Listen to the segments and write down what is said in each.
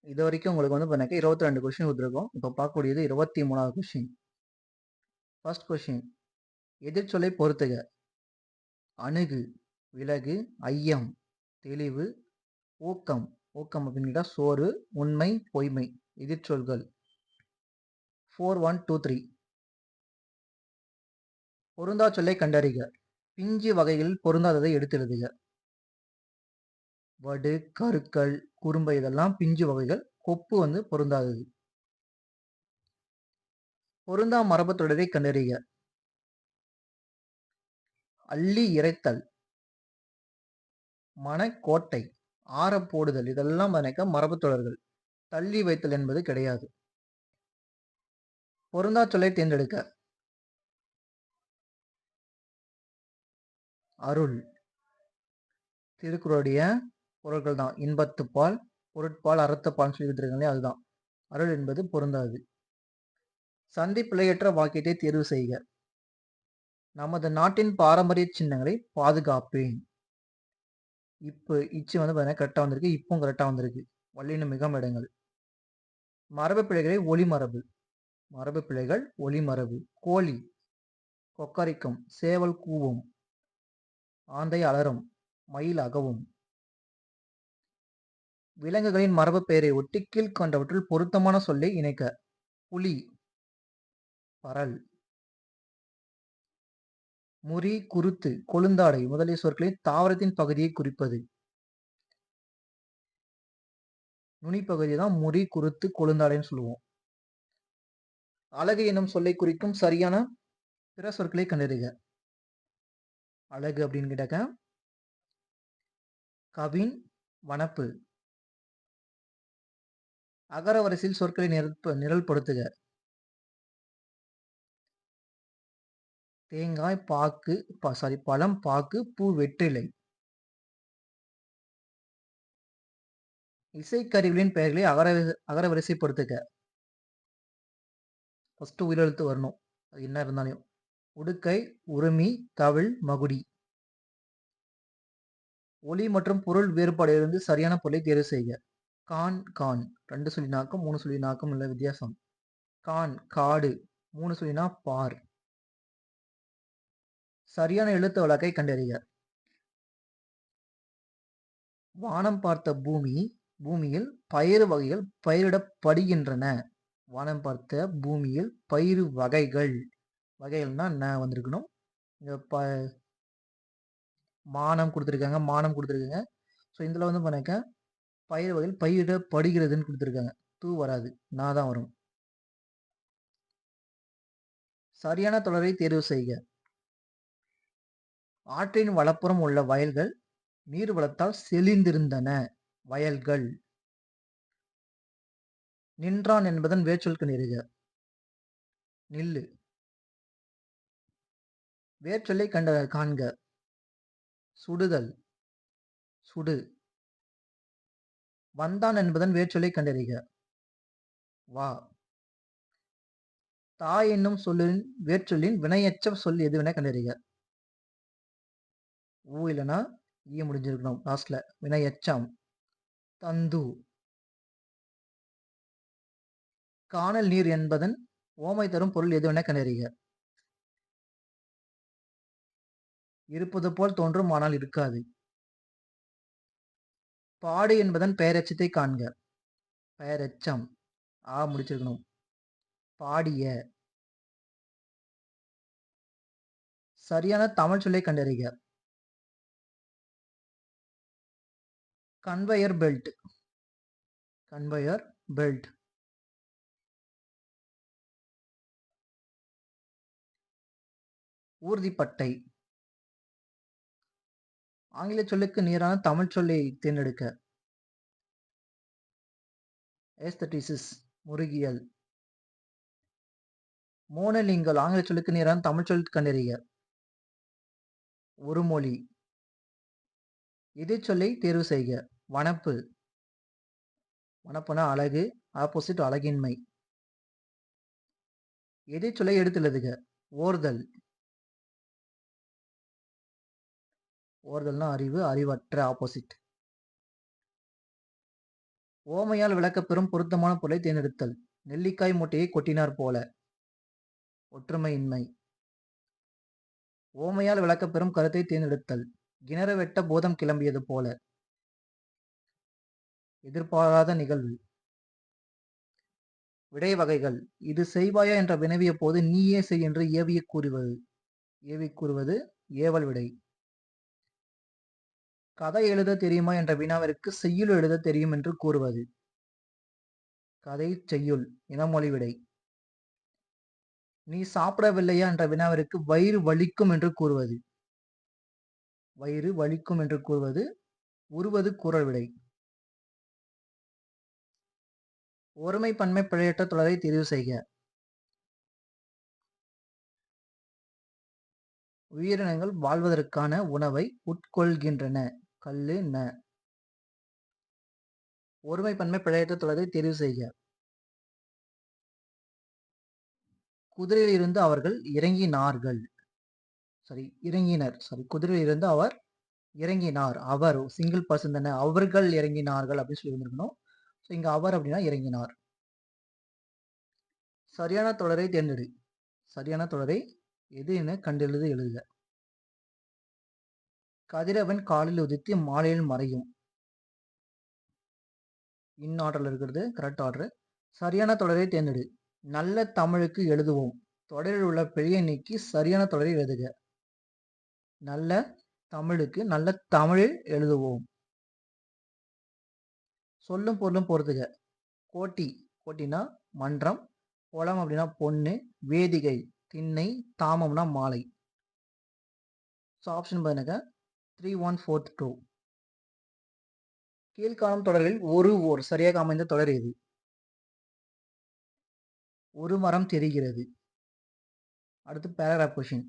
இது வரைக்கும் உங்களுக்கு வந்து பார்த்தீங்கன்னா 22 கொஸ்டின் கொடுத்துருக்கோம். இப்போ பார்க்கக்கூடியது 23வது கொஸ்டின். First question. எதிர்ச்சொல்லை பொறுத்துக. அணுகு, விலகு, ஐயம், தெளிவு, ஊக்கம். ஊக்கம் அப்படின்னு கேட்டா சோறு, உண்மை, பொய்மை. எதிர்ச்சொல்கள். 4, 1, 2, 3. பொருந்தா சொல்லை கண்டறிக. பிஞ்சு வகைகளில் பொருந்தாததை எடுத்து எழுதுக. வடு, கருக்கல், குறும்பை இதெல்லாம் பிஞ்சு வகைகள். கொப்பு வந்து பொருந்தாதது. பொருந்தா மரபுத் தொடரை கண்டறிக. அள்ளி இறைத்தல், மனக்கோட்டை, ஆறப் போடுதல் இதெல்லாம் மரபுத் தொடர்கள். தள்ளி வைத்தல் என்பது கிடையாது. பொருந்தா சொல்லை தேர்ந்தெடுக்க. அருள். திருக்குறளுடைய பொருட்கள் தான். இன்பத்துப்பால், பொருட்பால், அறத்துப்பால்னு சொல்லி கொடுத்துருக்காங்களே அதுதான். அருள் என்பது பொருந்தாது. சந்தி பிழையற்ற வாக்கியத்தை தேர்வு செய்க. நமது நாட்டின் பாரம்பரிய சின்னங்களை பாதுகாப்பேன். இப்போ இச்சு வந்து பார்த்தீங்கன்னா கரெக்டாக வந்திருக்கு. இப்பவும் கரெக்டாக வந்திருக்கு. வல்லின மிகம் இடங்கள். மரபு பிழைகளை ஒளிமரபு. மரபு பிழைகள் ஒளிமரபு. கோழி கொக்கரிக்கும், சேவல் கூவும், ஆந்தை அலறும், மயில் அகவும். விலங்குகளின் மரபு பெயரை ஒட்டி கீழ்கண்டவற்றுள் பொருத்தமான சொல்லை இணைக்க. புலி, பரல். முறி, குருத்து, கொழுந்தாடை முதலிய சொற்களை தாவரத்தின் பகுதியை குறிப்பது. நுனிப்பகுதி தான் முறி, குருத்து, கொழுந்தாடைன்னு சொல்லுவோம். அழகு என்னும் சொல்லை குறிக்கும் சரியான பிற சொற்களை கண்டறிக. அழகு அப்படின்னு கேட்டாக்க கவின், வனப்பு. அகர வரிசையில் சொற்களை நிரல்படுத்துக. தேங்காய், பாக்கு, பழம், பாக்கு, பூ, வெற்றிலை. இசைக்கருவிகளின் பெயர்களை அகர வரிசைப்படுத்துக. ஃபர்ஸ்ட் உயிரெழுத்து வரணும். அது என்ன இருந்தாலும். உடுக்கை, உருமி, தவில், மகுடி. ஒலி மற்றும் பொருள் வேறுபாடு இருந்து சரியான பொருளை தேர்வு செய்க. கான், கான். 2 சொல்லி நாக்கம் 3 சொல்லி நாக்கம் உள்ள வித்தியாசம். கான், காடு. 3 சொல்லினா பார். சரியான எழுத்து வழக்கை கண்டறிக. வானம் பார்த்த பூமி, பூமியில் பயிறு வகைகள் பயிரிடப்படுகின்றன. வானம் பார்த்த பூமியில் பயிறு வகைகள். வகைகள்னா என்ன வந்திருக்கணும். இங்க மானம் கொடுத்துருக்காங்க, மானம் கொடுத்துருக்காங்க. ஸோ இதில் வந்து பண்ணாக்க பயிர் வகையில் பயிரிடப்படுகிறதுன்னு கொடுத்துருக்காங்க. தூ வராது, நான் தான் வரும். சரியான தொடரை தேர்வு செய்க. ஆற்றின் வலப்புறம் உள்ள வயல்கள் நீர் வளத்தால் செழிந்திருந்தன. வயல்கள். நின்றான் என்பதன் வேர்ச்சொல் கண்டறிக. நில்லு. வேர்ச்சொல்லை காண்க. சுடுதல், சுடு. வந்தான் என்பதன் வேர்ச்சொல்லை கண்டறிக. வா. தாய் என்னும் சொல்லின் வேர்ச்சொல்லின் வினையெச்ச சொல் எதுவென கண்டறிக. ஊ இல்லைன்னா ஈ முடிஞ்சிருக்கணும் லாஸ்ட்ல. வினையெச்சம். தந்து. காணல் நீர் என்பதன் ஓமை தரும் பொருள் எதுவென கண்டறிக. இருப்பது போல் தோன்றும் ஆனால் இருக்காது. பாடு என்பதன் பெயரெச்சத்தை காண்க. பெயரெச்சம். ஆ முடிச்சிருக்கணும். பாடிய. சரியான தமிழ் சொல்லை கண்டறிக. கன்வெயர் பெல்ட். கன்வெயர் பெல்ட். ஊர்திப்பட்டை. ஆங்கில சொல்லுக்கு நேரான தமிழ் சொல்லை தேர்ந்தெடுக்க. ஏஸ்தட்டிசிஸ் முருகியல். மோனலிங்கல் ஆங்கில சொல்லுக்கு நேரான தமிழ் சொல் கண்டறிக. ஒரு மொழி. எதிர்ச்சொல்லை தேர்வு செய்க. வனப்பு. வனப்புனா அழகு, ஆப்போசிட் அழகின்மை. எதிர்ச்சொல்லை எடுத்து எழுதுக. ஓர்தல். ஓர்தல்னா அறிவு, அறிவற்ற ஆப்போசிட். ஓமையால் விளக்கப்பெறும் பொருத்தமான பொருளை தேர்ந்தெடுத்தல். நெல்லிக்காய் மூட்டையை கொட்டினார் போல. ஒற்றுமையின்மை. ஓமையால் விளக்கப்பெறும் கருத்தை தேர்ந்தெடுத்தல். கிணறு வெட்ட பூதம் கிளம்பியது போல. எதிர்பாராத நிகழ்வு. விடை வகைகள். இது செய்வாயா என்ற வினவிய போது நீயே செய் என்று ஏவி கூறுவது ஏவல் விடை. கதை எழுத தெரியுமா என்ற வினாவிற்கு செய்யுள் எழுத தெரியும் என்று கூறுவது கதை செய்யுள் இனமொழி விடை. நீ சாப்பிடவில்லையா என்ற வினாவிற்கு வயிறு வலிக்கும் என்று கூறுவது உருவது கூறல் விடை. ஒருமை பன்மை பிழையற்ற தொடரை தெரிவு செய்க. உயிரினங்கள் வாழ்வதற்கான உணவை உட்கொள்கின்றன. கல்லு ந. ஒருமை பன்மை பிழையற்ற தொடரை தெரிவு செய்க. குதிரையில் இருந்து அவர்கள் இறங்கினர். குதிரையில் இருந்து அவர் இறங்கினார். அவர் சிங்கிள் பர்சன் தானே, அவர்கள் இறங்கினார்கள் அப்படின்னு சொல்லி இருந்திருக்கணும். ஸோ இங்க அவர் அப்படின்னா இறங்கினார். சரியான தொடரை தேர்ந்தெடு. சரியான தொடரை எது என கண்டெழுது எழுதுக. கதிரவன் காலில் உதித்து மாலையில் மறையும். இன் ஆர்டர்ல இருக்கிறது கரெக்ட் ஆர்டர். சரியான தொடரை தேர்ந்தெடு. நல்ல தமிழுக்கு எழுதுவோம். தொடரில் உள்ள பிழையை நீக்கி சரியான தொடரை எழுதுக. நல்ல தமிழுக்கு நல்ல தமிழில் எழுதுவோம். சொல்லும் பொருளும் பொறுத்துக. கோட்டினா மன்றம், குளம் அப்படின்னா பொண்ணு, வேதிகை திண்ணை, தாமம்னா மாலை. ஸோ ஆப்ஷன் பாருங்க 3142. கீழ்காணும் தொடர்களில் ஓர் சரியாக அமைந்த தொடர் எது? ஒரு மரம் தெரிகிறது. அடுத்து பேராகிராஃப் கொஷின்.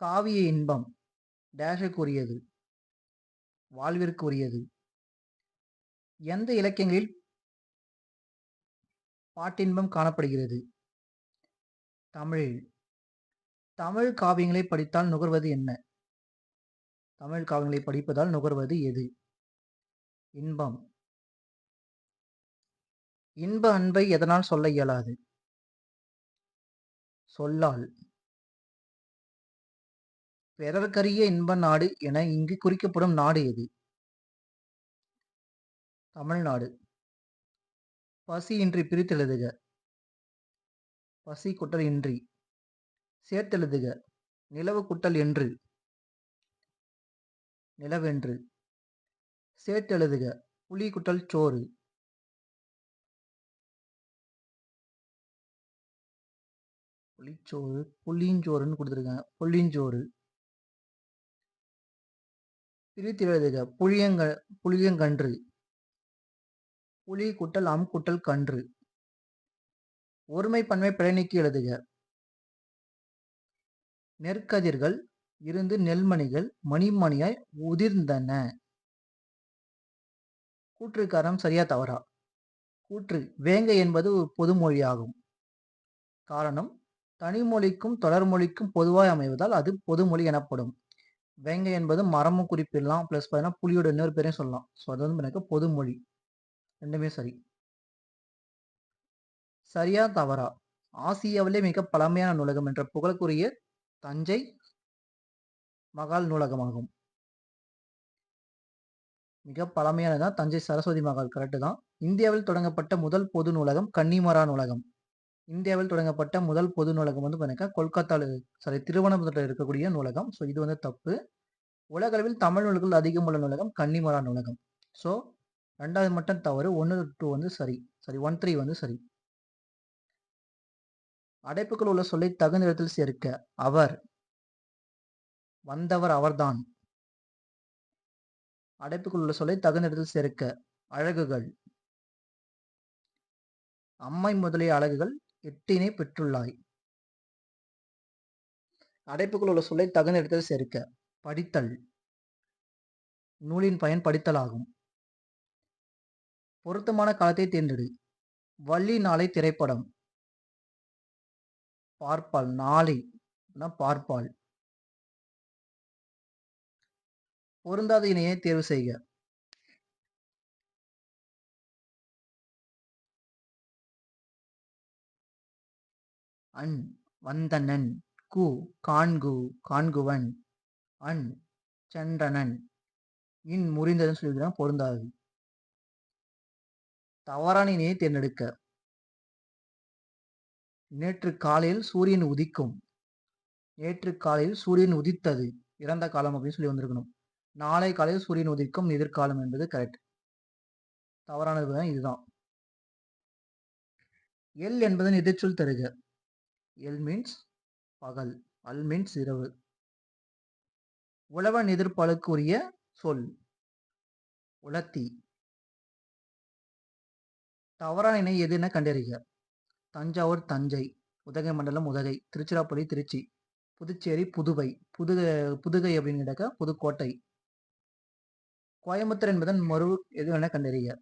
காவிய இன்பம் டேஷுக்குரியது, வாழ்விற்குரியது. எந்த இலக்கியங்களில் பாட்டின்பம் காணப்படுகிறது? தமிழில். தமிழ் காவியங்களை படித்தால் நுகர்வது என்ன? தமிழ் காவியங்களை படிப்பதால் நுகர்வது எது? இன்பம். இன்ப அன்பை எதனால் சொல்ல இயலாது? சொல்லால். பிறர்க்கரிய இன்ப நாடு என இங்கு குறிக்கப்படும் நாடு எது? தமிழ்நாடு. பசி இன்றி பிரித்தெழுதுக. பசி குட்டல் இன்றி. சேர்த்தெழுதுக. நிலவு குட்டல் என்று. நிலவென்று. சேர்த்தெழுதுக. புலி குட்டல் சோறு. புளிச்சோறு புளிஞ்சோறுன்னு கொடுத்துருக்காங்க. புளிஞ்சோறு. பிரித்து எழுதுக. புளியங்கன்று. புலி குட்டல் குட்டல் கன்று. ஒருமை பன்மை பிழை நீக்கி எழுதுக. நெற்கதிர்கள் இருந்து நெல்மணிகள் மணிமணியாய் உதிர்ந்தன. கூற்றுக்காரம் சரியா தவறா? கூற்று. வேங்கை என்பது ஒரு பொதுமொழியாகும். காரணம், தனிமொழிக்கும் தொடர்மொழிக்கும் பொதுவாய் அமைவதால் அது பொதுமொழி எனப்படும். வேங்கை என்பது மரமும் குறிப்பிடலாம், பிளஸ் பார்த்தீங்கன்னா புலியோட இன்னொரு பேரையும் சொல்லலாம். ஸோ அது வந்து எனக்கு பொதுமொழி. ரெண்டுமே சரி. சரியா தவறா? ஆசியாவிலே மிக பழமையான நூலகம் என்ற புகழுக்குரிய தஞ்சை மகால் நூலகமாகும். மிக பழமையானதான் தஞ்சை சரஸ்வதி மகால். கரெக்டு தான். இந்தியாவில் தொடங்கப்பட்ட முதல் பொது நூலகம் கன்னிமரா நூலகம். இந்தியாவில் தொடங்கப்பட்ட முதல் பொது நூலகம் வந்து பார்த்தீங்கன்னா திருவனந்தபுரத்தில் இருக்கக்கூடிய நூலகம். ஸோ இது வந்து தப்பு. உலகளவில் தமிழ் நூல்கள் அதிகம் உள்ள நூலகம் கன்னிமரா நூலகம். ஸோ ரெண்டாவது மட்டும் தவறு. 1, 2 வந்து சரி. 1, 3 வந்து சரி. அடைப்புக்குள் உள்ள சொல்லை தகுந்த இடத்தில் சேர்க்க. அவர். வந்தவர் அவர்தான். அடைப்புக்குள் உள்ள சொல்லை தகுந்த இடத்தில் சேர்க்க. அழகுகள். அம்மை முதலிய அழகுகள் 8 பெற்றுள்ளாய். அடைப்புக்குள் உள்ள சொல்லை தகுந்த இடத்தில் சேர்க்க. படித்தல். நூலின் பயன் படித்தல் ஆகும். பொருத்தமான காலத்தை தேர்ந்தெடு. வள்ளி நாளை திரைப்படம். பார்ப்பால். நாளை பார்ப்பால். பொருந்தாத இணையை தேர்வு செய்க. அன் வந்தனன், கு காண்கு காண்குவன், அன் சென்றனன், இன் முறிந்ததுன்னு சொல்லியிருக்கிறாங்க, பொருந்தாது. தவறான இணையை தேர்ந்தெடுக்க. நேற்று காலையில் சூரியன் உதிக்கும். நேற்று காலையில் சூரியன் உதித்தது, இறந்த காலம் அப்படின்னு சொல்லி வந்திருக்கணும். நாளை காலையில் சூரியன் உதிக்கும், எதிர்காலம் என்பது கரெக்ட். தவறானது இதுதான். எல் என்பதன் எதிர்ச்சொல் தருக. எல் மீன்ஸ் பகல், அல் மீன்ஸ் இரவு. உழவன் எதிர்ப்பாலுக்கு உரிய சொல் உலத்தி. தவறான இணை எது என கண்டறிக. தஞ்சாவூர் தஞ்சை, உதகைமண்டலம் உதகை, திருச்சிராப்பள்ளி திருச்சி, புதுச்சேரி புதுவை, புதுகை அப்படின்னு கேட்டாக்க புதுக்கோட்டை. கோயம்புத்தூர் என்பதன் மறு எது என கண்டறிக.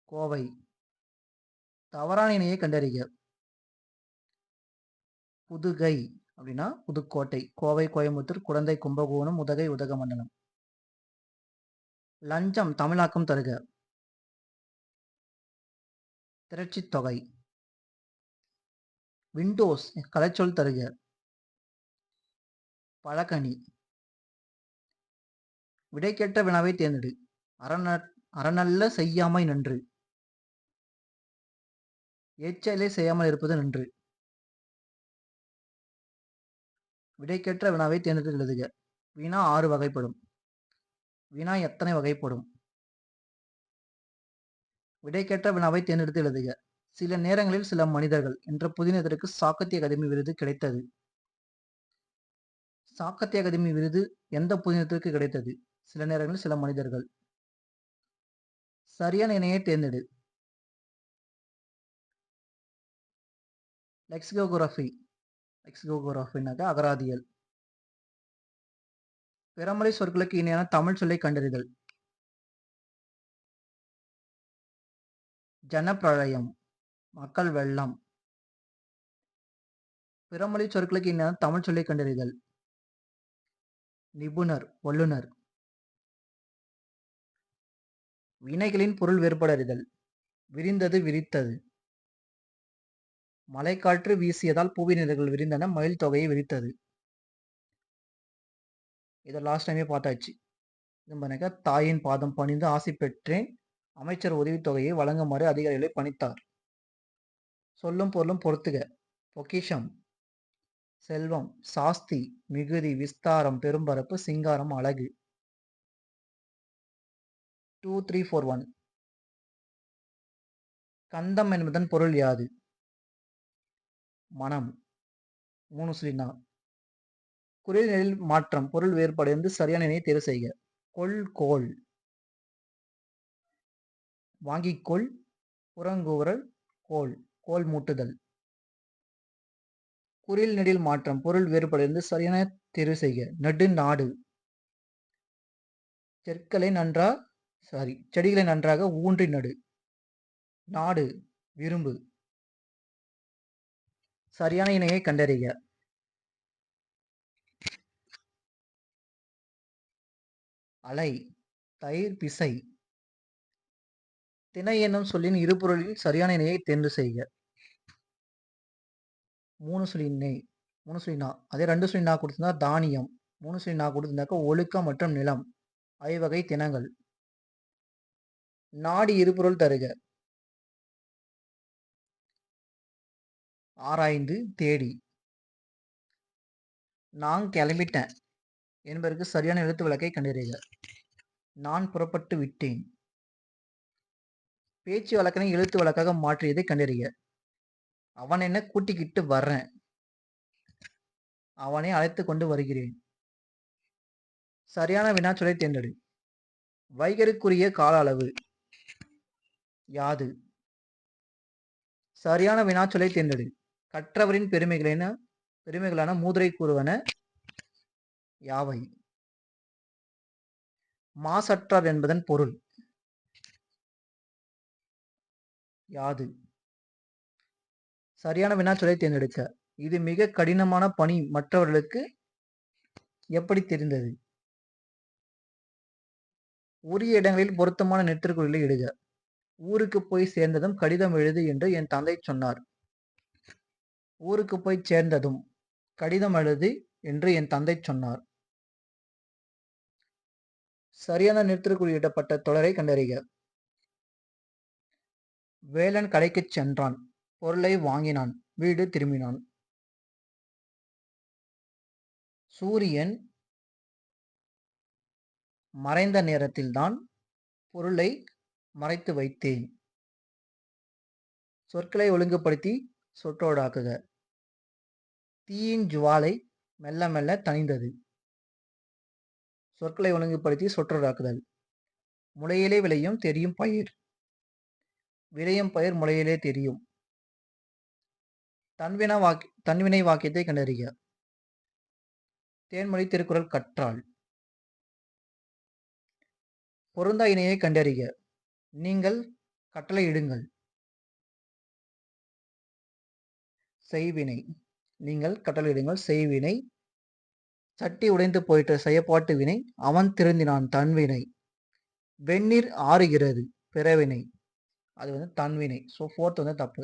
கோவை. தவறான இணையை கண்டறிக. புதுகை அப்படின்னா புதுக்கோட்டை, கோவை கோயம்புத்தூர், குடந்தை கும்பகோணம், உதகை உதகமண்டலம். லஞ்சம் தமிழாக்கம் தருக. திரட்சி தொகை. விண்டோஸ் கலைச்சொல் தருக. பழக்கனி. விடைக்கேற்ற வினாவை தேர்ந்தெடு. அறநல்ல செய்யாமை நன்று. எச்சலை செய்யாமல் இருப்பது நன்று. விடைக்கேற்ற வினாவை தேர்ந்தெடுத்து எழுதுக. வினா 6 வகைப்படும். வினா எத்தனை வகைப்படும்? விடைக்கேற்ற வினாவை தேர்ந்தெடுத்து எழுதுக. சில நேரங்களில் சில மனிதர்கள் என்ற புதினத்திற்கு சாகித்ய அகாதமி விருது கிடைத்தது. சாகித்ய அகாதமி விருது எந்த புதினத்திற்கு கிடைத்தது? சில நேரங்களில் சில மனிதர்கள். சரியான இணையை தேர்ந்தெடு. லெக்சிகோகிராஃபி. லெக்சிகோகிராஃபினாக்க அகராதியல். பிறமொழி சொற்களுக்கு இணையான தமிழ் சொல்லை கண்டறிதல். ஜனப்பிரளயம், மக்கள் வெள்ளம். பிறமொழி சொற்களுக்கு இணையான தமிழ் சொல்லை கண்டறிதல். நிபுணர், வல்லுனர். வினைகளின் பொருள் வேறுபாடு அறிதல். விரிந்தது, விரித்தது. மழைக்காற்று வீசியதால் பூவினிதழ்கள் விரிந்தன, மயில் தொகையை விரித்தது. இதை லாஸ்ட் டைமே பார்த்தாச்சு. இது தாயின் பாதம் பணிந்து ஆசை பெற்றேன், அமைச்சர் உதவித்தொகையை வழங்குமாறு அதிகாரிகளை பணித்தார். சொல்லும் பொருளும் பொறுத்துக. பொக்கிஷம், செல்வம், சாஸ்தி, மிகுதி, விஸ்தாரம், பெரும்பரப்பு, சிங்காரம், அழகு. 2, 3, 4, 1. கந்தம் என்பதன் பொருள் யாது? மனம். 3 சொல்லினா. குறில் நெழில் மாற்றம் பொருள் வேறுபாடு என்று சரியான இணையை தேர்வு செய்க. கொள், கோல். வாங்கிக்கொள், புறங்கூறல், கோல், கோல் மூட்டுதல். குறில் நெடில் மாற்றம் பொருள் வேறுபாடு என்று சரியான தேர்வு செய்க. நடு, நாடு. செடிகளை நன்றாக ஊன்றி நடு. நாடு, விரும்பு. சரியான இணையை கண்டறிக. அலை, தயிர், பிசை. திணை என்னும் சொல்லின் இருபொருளில் சரியான இணையை தேர்ந்து செய்க. 3 சொல்லினா. அதே 2 சொல்லினா கொடுத்திருந்தா தானியம். 3 சொல்லினா கொடுத்திருந்தாக்க ஒழுக்கம் மற்றும் நிலம். ஐவகை தினங்கள். நாடி இருபொருள் தருக. ஆராய்ந்து, தேடி. நான் கிளம்பிட்டேன் என்பதற்கு சரியான எழுத்து விளக்கை கண்டறிக. நான் புறப்பட்டு விட்டேன். பேச்சு வழக்கினை எழுத்து வழக்காக மாற்றியதை கண்டறிக. அவன் என்ன கூட்டிக்கிட்டு வர்றேன், அவனை அழைத்து கொண்டு வருகிறேன். சரியான வினாச்சொல்லை தேர்ந்தெடு. வைகருக்குரிய கால அளவு யாது? சரியான வினாச்சொல்லை தேர்ந்தெடு. கற்றவரின் பெருமைகளான மூதுரை கூறுவன யாவை? மாசற்றார் என்பதன் பொருள் யாது? சரியான வினாச்சொல்லை தேர்ந்தெடுக்க. இது மிக கடினமான பணி மற்றவர்களுக்கு எப்படி தெரிந்தது? உரிய இடங்களில் பொருத்தமான நெற்றுக்குறிகளை இடுக. ஊருக்கு போய் சேர்ந்ததும் கடிதம் எழுது என்று என் தந்தை சொன்னார். ஊருக்கு போய் சேர்ந்ததும் கடிதம் எழுது என்று என் தந்தை சொன்னார். சரியான நிறுத்தற்குறியிடப்பட்ட தொடரை கண்டறிக. வேலன் கடைக்குச் சென்றான். பொருளை வாங்கினான். வீடு திரும்பினான். சூரியன் மறைந்த நேரத்தில்தான் பொருளை மறைத்து வைத்தேன். சொற்களை ஒழுங்குபடுத்தி சொற்றொடராக்குக. தீயின் ஜுவாலை மெல்ல மெல்ல தணிந்தது. சொற்களை ஒழுங்குபடுத்தி சொற்றொடராக்குதல். முளையிலே விளையும் தெரியும் பயிர். விளையும் பயிர் முளையிலே தெரியும். தன்வினை வாக்கியத்தை கண்டறிக. தேன்மொழி திருக்குறள் கற்றால். பொருந்தா இணையை கண்டறிக. நீங்கள் கட்டளையிடுங்கள். செய்வினை. நீங்கள் கட்டளையிடுங்கள். செய்வினை. சட்டி உடைந்து போயிட்ட செயற்பாட்டு வினை. அவன் திருந்தினான் தன்வினை. வெந்நீர் ஆறுகிறது பிறவினை. அது தன்வினை. ஸோ 4th தப்பு.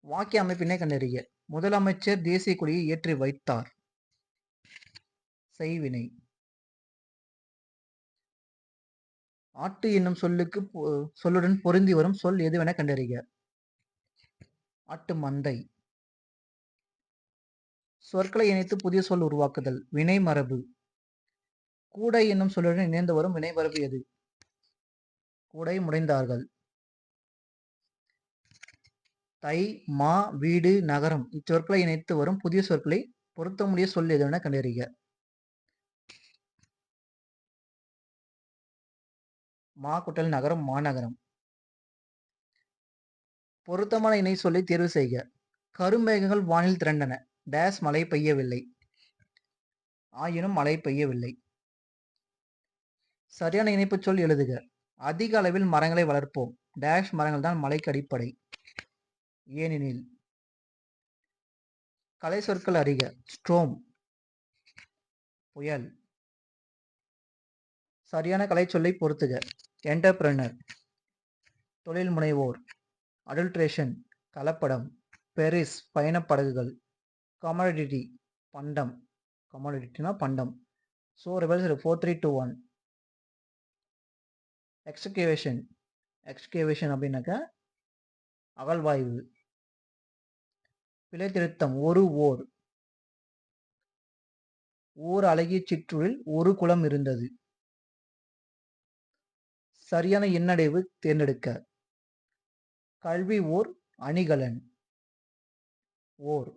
வாக்கிய அமைப்பினை கண்டறிக. முதலமைச்சர் தேசிய கொடியை ஏற்றி வைத்தார். செய்வினை. ஆட்டு என்னும் சொல்லுடன் பொருந்தி வரும் சொல் எதுவென கண்டறிக. ஆட்டு மந்தை. சொற்களை இணைத்து புதிய சொல் உருவாக்குதல். வினை மரபு. கூடை என்னும் சொல்லுடன் இணைந்து வரும் வினை மரபு எது? கூடை முடைந்தார்கள். தை, மா, வீடு, நகரம் இச்சொற்களை இணைத்து வரும் புதிய சொற்களை பொருத்தமுடிய சொல் எதுவென கண்டறிக. மா கூட்டல் நகரம் மாநகரம். பொருத்தமான இணை சொல்லை தேர்வு செய்க. கருமேகங்கள் வானில் திரண்டன. டேஸ் மழை பெய்யவில்லை. ஆயினும் மழை பெய்யவில்லை. சரியான இணைப்பு சொல் எழுதுக. அதிக அளவில் மரங்களை வளர்ப்போம். டேஷ் மரங்கள் தான் மழைக்கு அடிப்படை. ஏனெனில். கலை சொற்கள் அறிக. ஸ்ட்ரோம் புயல். சரியான கலை சொல்லை பொருத்துக. என்டர்பிரனர் தொழில் முனைவோர். அடல்ட்ரேஷன் கலப்படம். பெரிஸ் பயணப்படகுகள். கமாடிட்டி பண்டம். கமாடிட்டினா பண்டம். So reverse 4 3 2 1. எக்ஸ்கவேஷன் அப்படின்னாக்கா அகழ்வாய்வு. பிழை திருத்தம் ஒரு ஓர். ஓர் அழகிய சிற்றூரில் ஒரு குளம் இருந்தது. சரியான எண்ணடைவு தேர்ந்தெடுக்க. கல்வி ஓர் அணிகலன். ஓர்